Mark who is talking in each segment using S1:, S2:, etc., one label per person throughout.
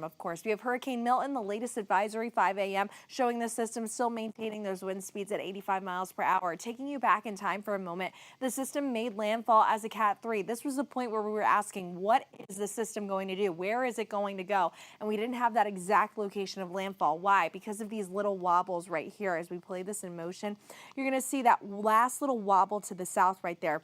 S1: of course. We have Hurricane Milton, the latest advisory, 5 a.m., showing the system still maintaining those wind speeds at 85 miles per hour. Taking you back in time for a moment, the system made landfall as a Cat 3. This was the point where we were asking, what is the system going to do? Where is it going to go? And we didn't have that exact location of landfall. Why? Because of these little wobbles right here. As we play this in motion, you're going to see that last little wobble to the south right there.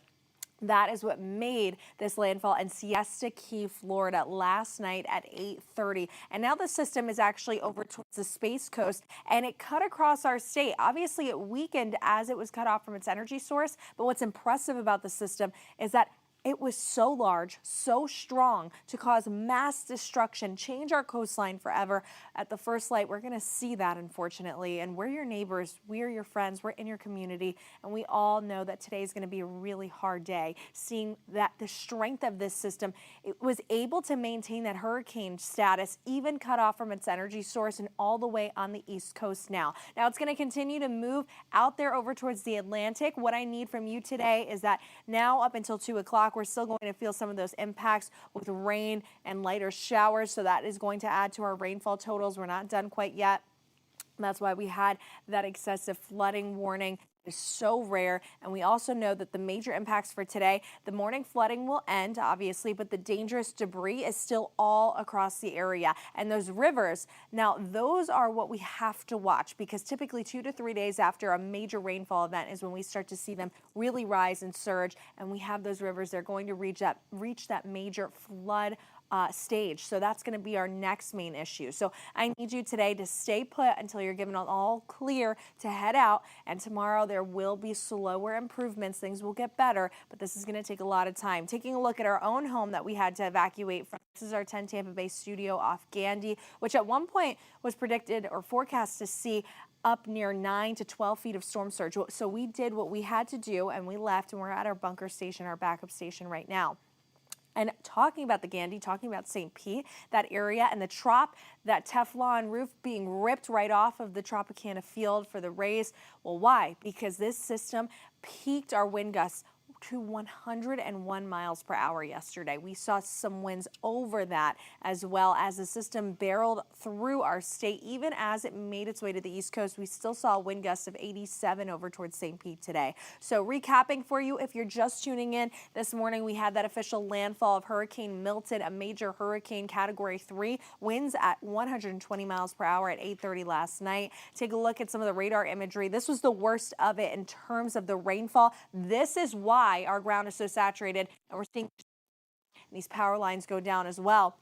S1: That is what made this landfall in Siesta Key, Florida last night at 8:30. And now the system is actually over towards the Space Coast, and it cut across our state. Obviously, it weakened as it was cut off from its energy source. But what's impressive about the system is that it was so large, so strong to cause mass destruction, change our coastline forever. At the first light, we're going to see that, unfortunately. And we're your neighbors, we're your friends, we're in your community. And we all know that today is going to be a really hard day, seeing that the strength of this system, it was able to maintain that hurricane status, even cut off from its energy source and all the way on the East Coast now. Now it's going to continue to move out there over towards the Atlantic. What I need from you today is that now up until 2 o'clock, we're still going to feel some of those impacts with rain and lighter showers. So that is going to add to our rainfall totals. We're not done quite yet. That's why we had that excessive flooding warning. Is so rare. And we also know that the major impacts for today, the morning flooding will end, obviously, but the dangerous debris is still all across the area. And those rivers, now those are what we have to watch, because typically 2 to 3 days after a major rainfall event is when we start to see them really rise and surge. And we have those rivers, they're going to reach that major flood stage. So that's going to be our next main issue. So I need you today to stay put until you're given all clear to head out. And tomorrow there will be slower improvements. Things will get better, but this is going to take a lot of time. Taking a look at our own home that we had to evacuate from. This is our 10 Tampa Bay studio off Gandy, which at one point was predicted or forecast to see up near 9 to 12 feet of storm surge. So we did what we had to do and we left, and we're at our bunker station, our backup station right now. And talking about the Gandy, talking about St. Pete, that area and the trop, that Teflon roof being ripped right off of the Tropicana field for the Rays. Well, why? Because this system peaked our wind gusts to 101 miles per hour yesterday. We saw some winds over that, as well as the system barreled through our state. Even as it made its way to the East Coast, we still saw wind gusts of 87 over towards St. Pete today. So recapping for you, if you're just tuning in, this morning we had that official landfall of Hurricane Milton, a major hurricane Category 3, winds at 120 miles per hour at 8:30 last night. Take a look at some of the radar imagery. This was the worst of it in terms of the rainfall. This is why our ground is so saturated, and we're seeing these power lines go down as well.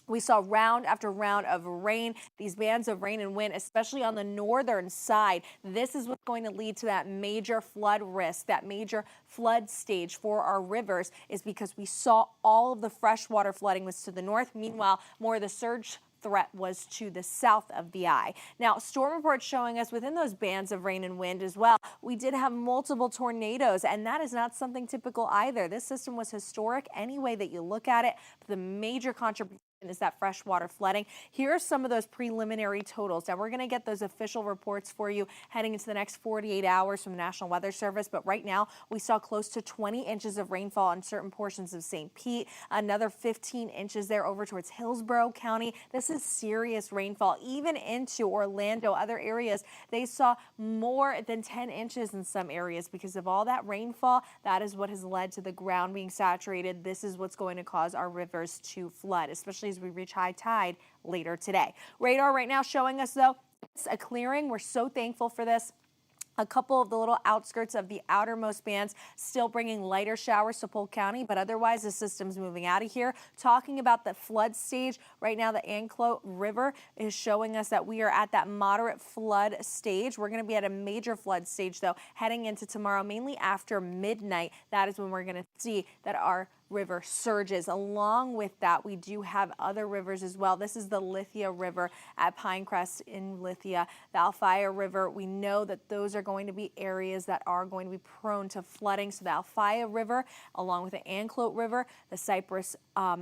S1: We saw round after round of rain, these bands of rain and wind, especially on the northern side. This is what's going to lead to that major flood risk, that major flood stage for our rivers, is because we saw all of the freshwater flooding was to the north. Meanwhile, more of the surge threat was to the south of the eye. Now, storm reports showing us within those bands of rain and wind as well, we did have multiple tornadoes, and that is not something typical either. This system was historic any way that you look at it. But the major contribution is that freshwater flooding. Here are some of those preliminary totals. Now, we're going to get those official reports for you heading into the next 48 hours from the National Weather Service. But right now, we saw close to 20 inches of rainfall on certain portions of St. Pete, another 15 inches there over towards Hillsborough County. This is serious rainfall. Even into Orlando, other areas, they saw more than 10 inches in some areas because of all that rainfall. That is what has led to the ground being saturated. This is what's going to cause our rivers to flood, especially as we reach high tide later today. Radar right now showing us, though, it's a clearing. We're so thankful for this. A couple of the little outskirts of the outermost bands still bringing lighter showers to Polk County, but otherwise the system's moving out of here. Talking about the flood stage, right now the Anclote River is showing us that we are at that moderate flood stage. We're going to be at a major flood stage, though, heading into tomorrow, mainly after midnight. That is when we're going to see that our river surges. Along with that, we do have other rivers as well. This is the Lithia River at Pinecrest in Lithia, the Alphia River. We know that those are going to be areas that are going to be prone to flooding. So the Alphia River, along with the Anclote River, the Cypress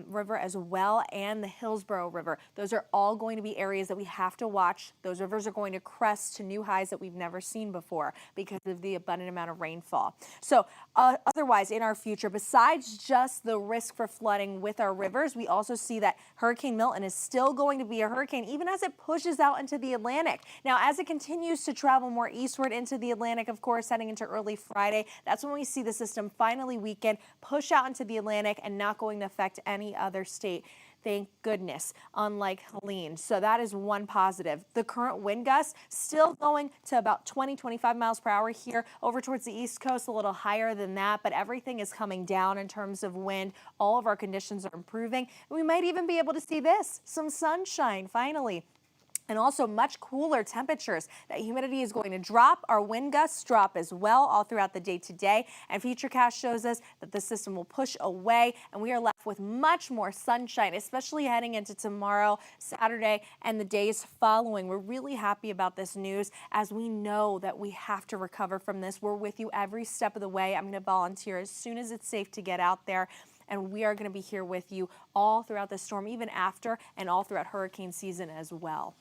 S1: River as well, and the Hillsborough River. Those are all going to be areas that we have to watch. Those rivers are going to crest to new highs that we've never seen before because of the abundant amount of rainfall. So otherwise, in our future, besides just just the risk for flooding with our rivers, we also see that Hurricane Milton is still going to be a hurricane even as it pushes out into the Atlantic. Now, as it continues to travel more eastward into the Atlantic, of course, heading into early Friday, that's when we see the system finally weaken, push out into the Atlantic, and not going to affect any other state. Thank goodness, unlike Helene. So that is one positive. The current wind gusts still going to about 20-25 miles per hour here over towards the East Coast, a little higher than that, but everything is coming down in terms of wind. All of our conditions are improving. And we might even be able to see this, some sunshine finally. And also much cooler temperatures. That humidity is going to drop. Our wind gusts drop as well all throughout the day today. And Futurecast shows us that the system will push away and we are left with much more sunshine, especially heading into tomorrow, Saturday, and the days following. We're really happy about this news as we know that we have to recover from this. We're with you every step of the way. I'm going to volunteer as soon as it's safe to get out there. And we are going to be here with you all throughout the storm, even after and all throughout hurricane season as well.